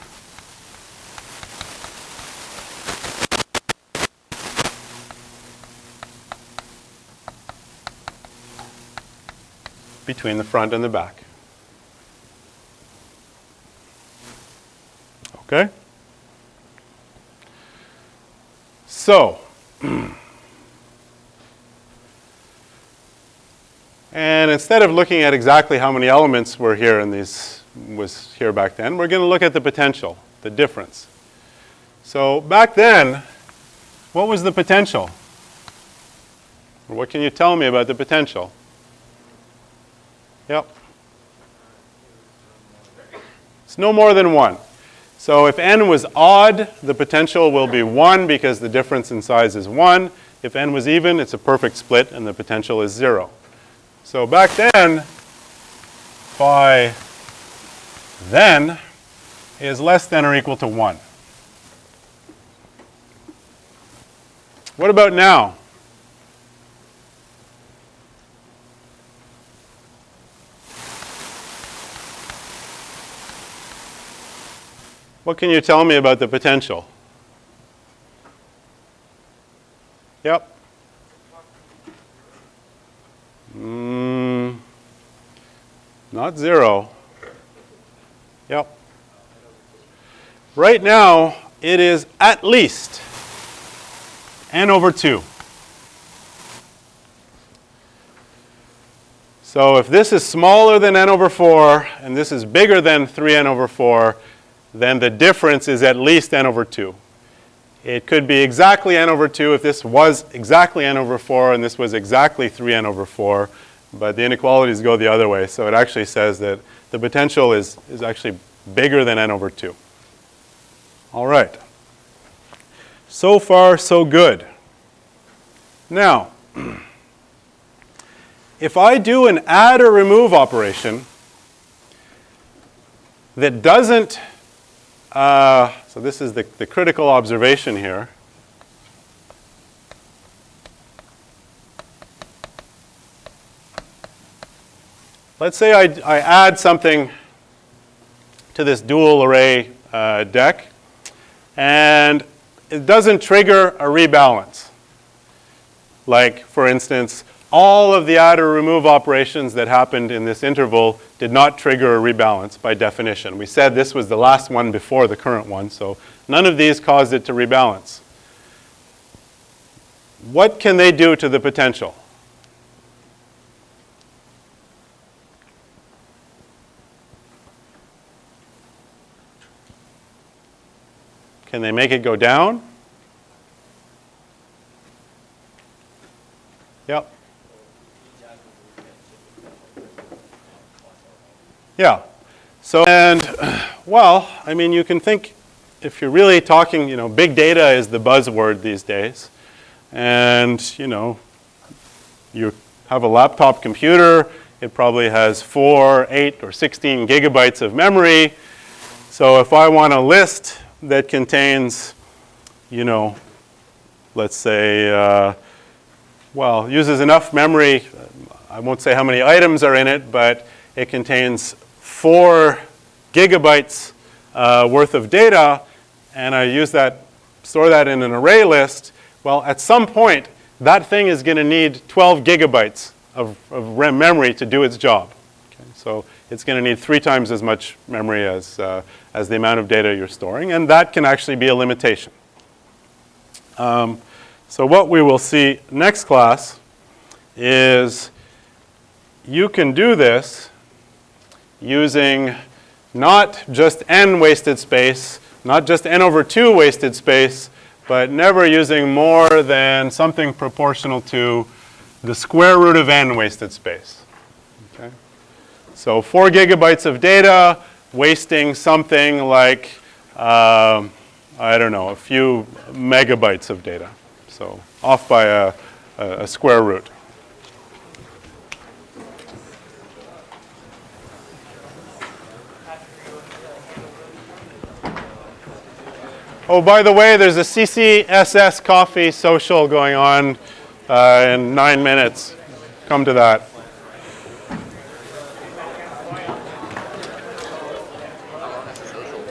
between the front and the back. Okay? So, and instead of looking at exactly how many elements were here in these, was here back then, we're going to look at the potential, the difference. So back then, what was the potential? Or what can you tell me about the potential? Yep. It's no more than 1. So if n was odd, the potential will be 1 because the difference in size is 1. If n was even, it's a perfect split and the potential is 0. So back then, phi then is less than or equal to 1. What about now? what can you tell me about the potential? Yep. Not 0. Yep. Right now, it is at least n over 2. So if this is smaller than n over 4, and this is bigger than 3n over 4, then the difference is at least n over 2. It could be exactly n over 2 if this was exactly n over 4 and this was exactly 3n over 4. But the inequalities go the other way. So it actually says that the potential is actually bigger than n over 2. All right. So far, so good. Now, if I do an add or remove operation that doesn't, so this is the critical observation here. Let's say I add something to this dual array deck, and it doesn't trigger a rebalance. Like, for instance, all of the add or remove operations that happened in this interval did not trigger a rebalance by definition. We said this was the last one before the current one, so none of these caused it to rebalance. What can they do to the potential? Can they make it go down? Yep. Yeah. So, and, well, I mean, you can think, if you're really talking, big data is the buzzword these days. And, you have a laptop computer. It probably has 4, 8, or 16 gigabytes of memory. So if I want a list that contains, let's say, uses enough memory. I won't say how many items are in it, but it contains 4 gigabytes worth of data, and I store that in an array list. Well, at some point, that thing is going to need 12 gigabytes of memory to do its job. Okay? So it's going to need 3 times as much memory as the amount of data you're storing, and that can actually be a limitation. So what we will see next class is you can do this using not just n wasted space, not just n over 2 wasted space, but never using more than something proportional to the square root of n wasted space. Okay? So 4 gigabytes of data, wasting something like, I don't know, a few megabytes of data. So off by a square root. Oh, by the way, there's a CCSS coffee social going on in 9 minutes. Come to that.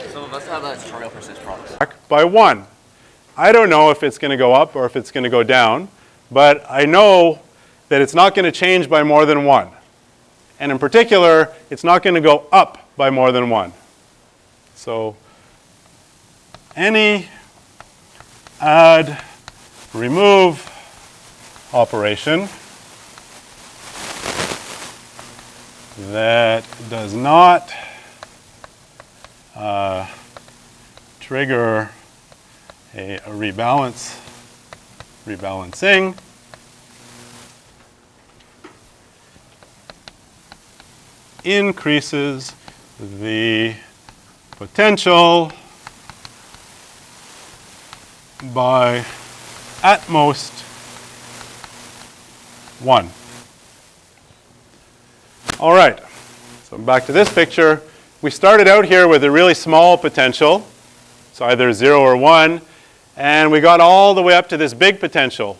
Some of us have a tutorial for 6 products. By 1. I don't know if it's going to go up or if it's going to go down, but I know that it's not going to change by more than 1. And in particular, it's not going to go up by more than 1. So any add remove operation that does not trigger a rebalancing increases the potential by at most 1. All right, so back to this picture. We started out here with a really small potential, so either 0 or 1, and we got all the way up to this big potential,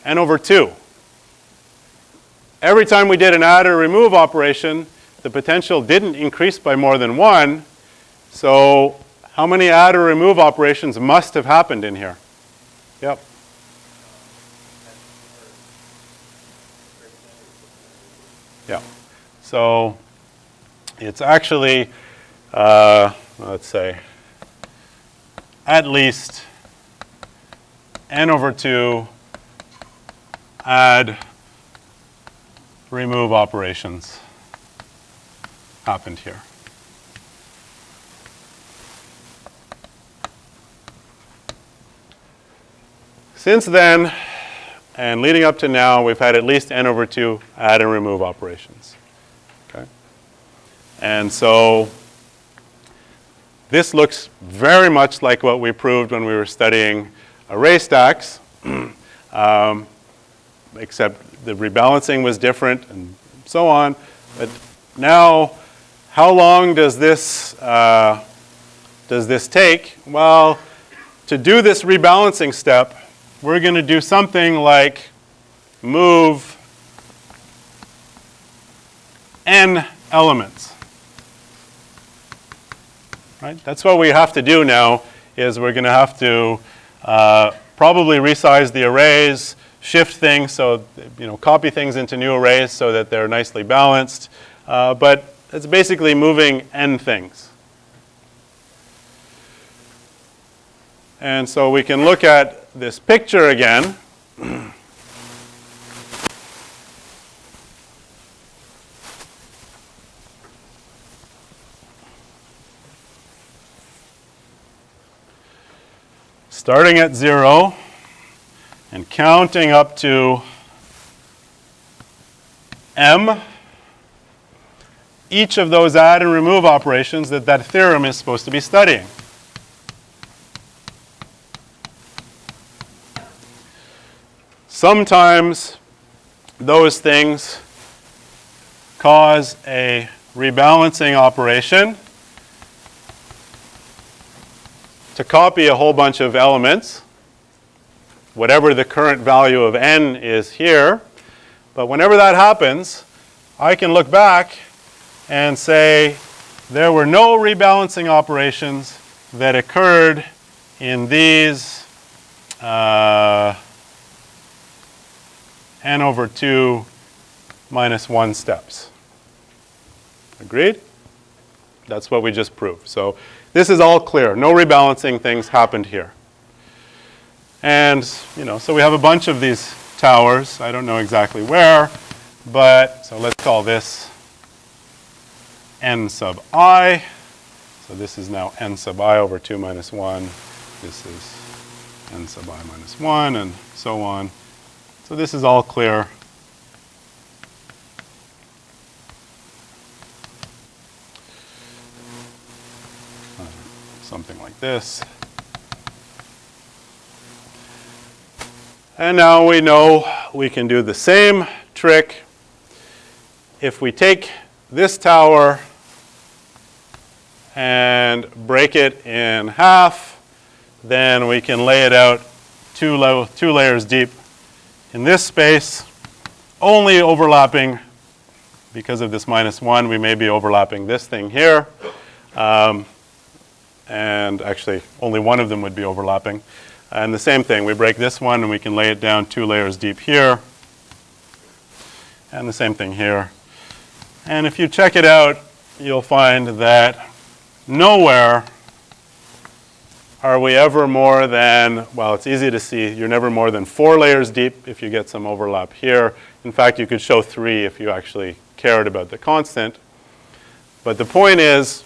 n over 2. Every time we did an add or remove operation, the potential didn't increase by more than 1, so how many add or remove operations must have happened in here? Yep. Yeah. So it's actually, let's say, at least n over 2 add remove operations happened here. Since then, and leading up to now, we've had at least n over 2 add and remove operations. Okay? And so this looks very much like what we proved when we were studying ArrayStacks, except the rebalancing was different and so on. But now, how long does this take? Well, to do this rebalancing step, we're going to do something like move n elements. Right? That's what we have to do now, is we're going to have to probably resize the arrays, shift things, so copy things into new arrays so that they're nicely balanced. But it's basically moving n things. And so we can look at this picture again. Starting at 0 and counting up to m, each of those add and remove operations that theorem is supposed to be studying. Sometimes those things cause a rebalancing operation to copy a whole bunch of elements, whatever the current value of n is here. But whenever that happens, I can look back and say there were no rebalancing operations that occurred in these n over 2 minus 1 steps. Agreed? That's what we just proved. So this is all clear. No rebalancing things happened here. And, so we have a bunch of these towers. I don't know exactly where, but so let's call this n sub I. So this is now n sub I over 2 minus 1. This is n sub I minus 1, and so on. So this is all clear. Something like this. And now we know we can do the same trick. If we take this tower and break it in half, then we can lay it out two layers deep in this space, only overlapping, because of this minus 1, we may be overlapping this thing here. And actually, only one of them would be overlapping. And the same thing, we break this one and we can lay it down 2 layers deep here. And the same thing here. And if you check it out, you'll find that nowhere are we ever more than, well, it's easy to see, you're never more than 4 layers deep if you get some overlap here. In fact, you could show 3 if you actually cared about the constant. But the point is,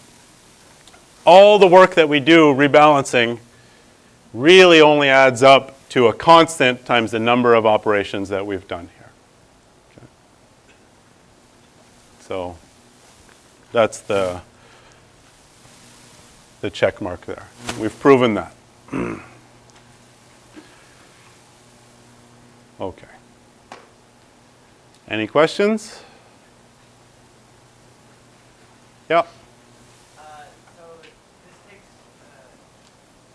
all the work that we do rebalancing really only adds up to a constant times the number of operations that we've done here. Okay. So that's the check mark there. We've proven that. Okay. Any questions? Yeah. So this takes,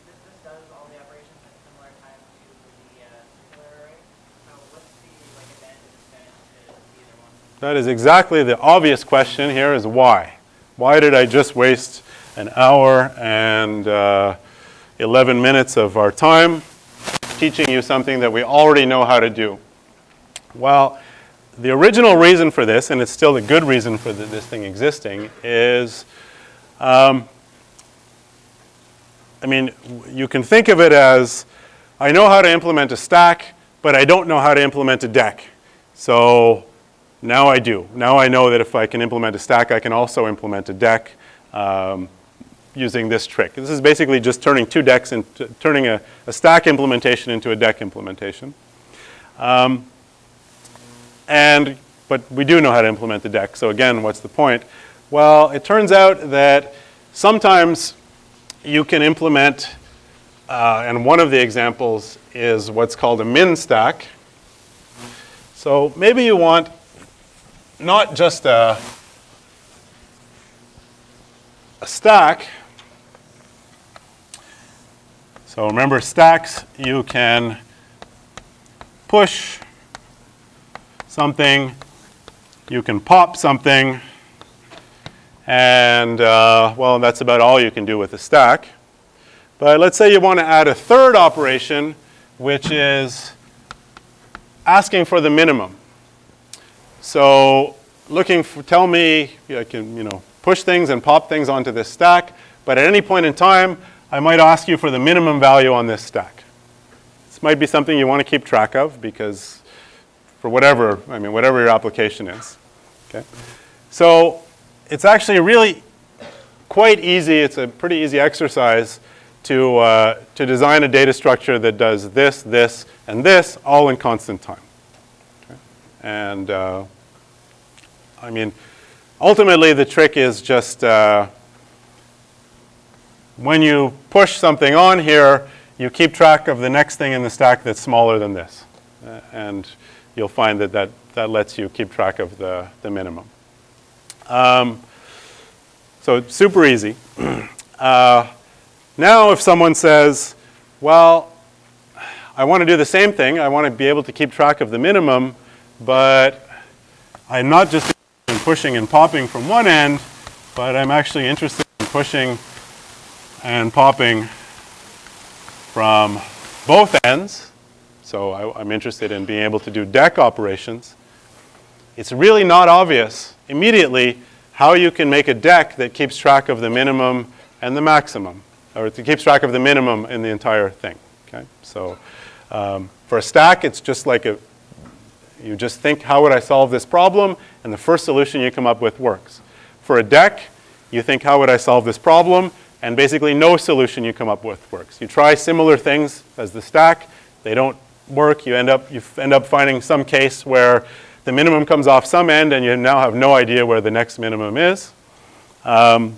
this does all the operations at similar time to the circular array. So what's the advantage and disadvantage to either one? That is exactly the obvious question here, is why? Why did I just waste an hour and 11 minutes of our time teaching you something that we already know how to do. Well, the original reason for this, and it's still a good reason for this thing existing, is, I mean, you can think of it as, I know how to implement a stack, but I don't know how to implement a deque. So now I do. Now I know that if I can implement a stack, I can also implement a deque using this trick. This is basically just turning two deques into, turning a stack implementation into a deque implementation. But we do know how to implement the deque. So again, what's the point? Well, it turns out that sometimes you can implement, and one of the examples is what's called a min stack. So maybe you want not just a stack. So remember, stacks, you can push something, you can pop something, and well, that's about all you can do with a stack. But let's say you want to add a third operation, which is asking for the minimum. So tell me, I can push things and pop things onto this stack, but at any point in time, I might ask you for the minimum value on this stack. This might be something you want to keep track of because for whatever your application is. Okay? So it's actually really quite easy. It's a pretty easy exercise to design a data structure that does this, this, and this all in constant time. Okay? And I mean, ultimately the trick is just when you push something on here, you keep track of the next thing in the stack that's smaller than this. And you'll find that lets you keep track of the minimum. So it's super easy. Now if someone says, well, I want to do the same thing. I want to be able to keep track of the minimum, but I'm not just interested in pushing and popping from one end, but I'm actually interested in pushing and popping from both ends. So I'm interested in being able to do deque operations. It's really not obvious immediately how you can make a deque that keeps track of the minimum and the maximum, or it keeps track of the minimum in the entire thing. Okay? So for a stack, it's just like you just think, how would I solve this problem? And the first solution you come up with works. For a deque, you think, how would I solve this problem? And basically no solution you come up with works. You try similar things as the stack. They don't work. You end up finding some case where the minimum comes off some end and you now have no idea where the next minimum is. And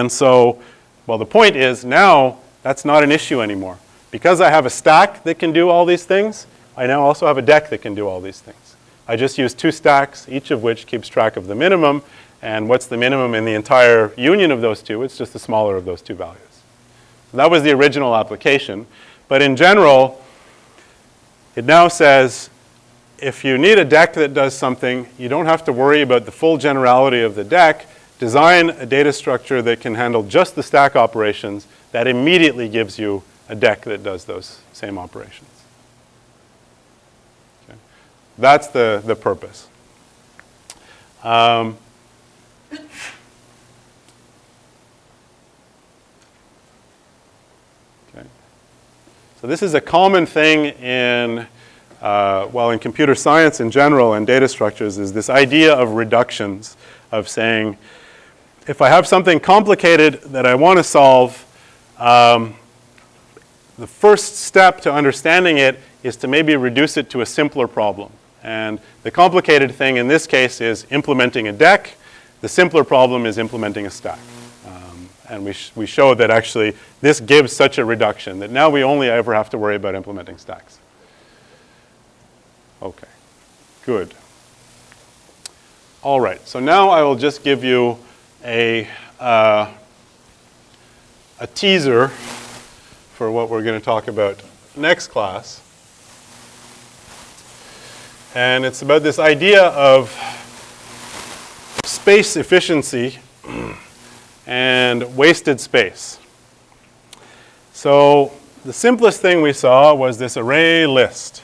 so, well, the point is now that's not an issue anymore. Because I have a stack that can do all these things, I now also have a deque that can do all these things. I just use two stacks, each of which keeps track of the minimum. And what's the minimum in the entire union of those two? It's just the smaller of those two values. So that was the original application. But in general, it now says, if you need a deque that does something, you don't have to worry about the full generality of the deque. Design a data structure that can handle just the stack operations. That immediately gives you a deque that does those same operations. Okay. That's the purpose. So this is a common thing in computer science in general and data structures, is this idea of reductions, of saying, if I have something complicated that I want to solve, the first step to understanding it is to maybe reduce it to a simpler problem. And the complicated thing in this case is implementing a deque. The simpler problem is implementing a stack. And we showed that actually this gives such a reduction that now we only ever have to worry about implementing stacks. Okay, good. All right, so now I will just give you a teaser for what we're going to talk about next class. And it's about this idea of space efficiency and wasted space. So the simplest thing we saw was this array list.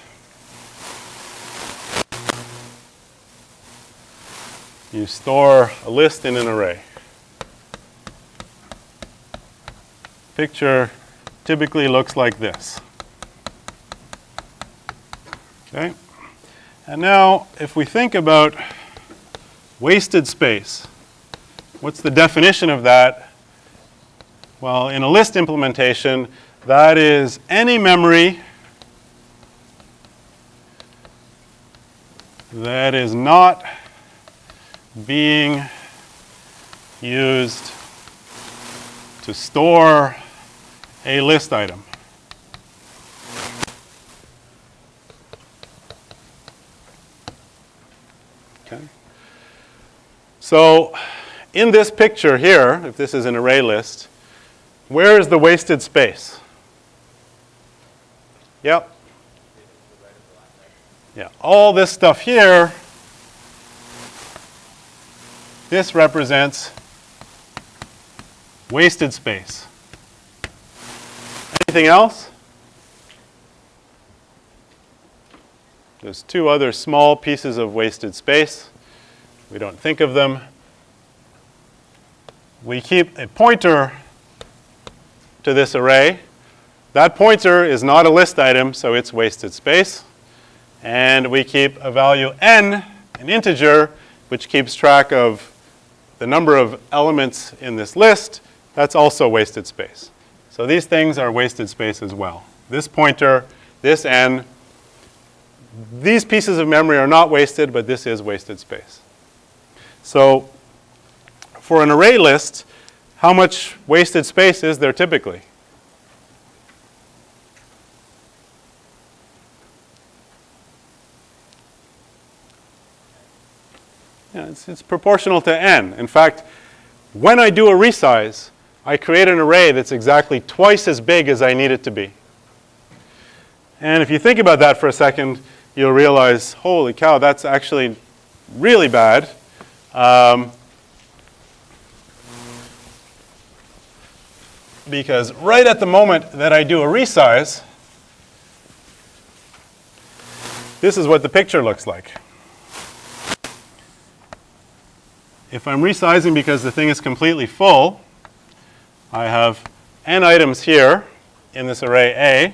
You store a list in an array. Picture typically looks like this. Okay? And now, if we think about wasted space, what's the definition of that? Well, in a list implementation, that is any memory that is not being used to store a list item. Okay. So in this picture here, if this is an array list, where is the wasted space? Yep. Yeah, all this stuff here, this represents wasted space. Anything else? There's two other small pieces of wasted space. We don't think of them. We keep a pointer to this array. That pointer is not a list item, so it's wasted space. And we keep a value n, an integer, which keeps track of the number of elements in this list. That's also wasted space. So these things are wasted space as well. This pointer, this n, these pieces of memory are not wasted, but this is wasted space. So for an array list, how much wasted space is there typically? Yeah, it's proportional to n. In fact, when I do a resize, I create an array that's exactly twice as big as I need it to be. And if you think about that for a second, you'll realize, holy cow, that's actually really bad. Because right at the moment that I do a resize, this is what the picture looks like. If I'm resizing because the thing is completely full, I have n items here in this array A.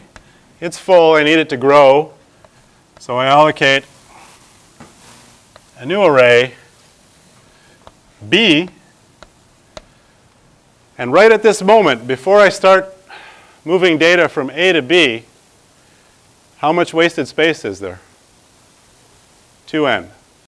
It's full, I need it to grow, so I allocate a new array B. And right at this moment, before I start moving data from A to B, how much wasted space is there? 2n.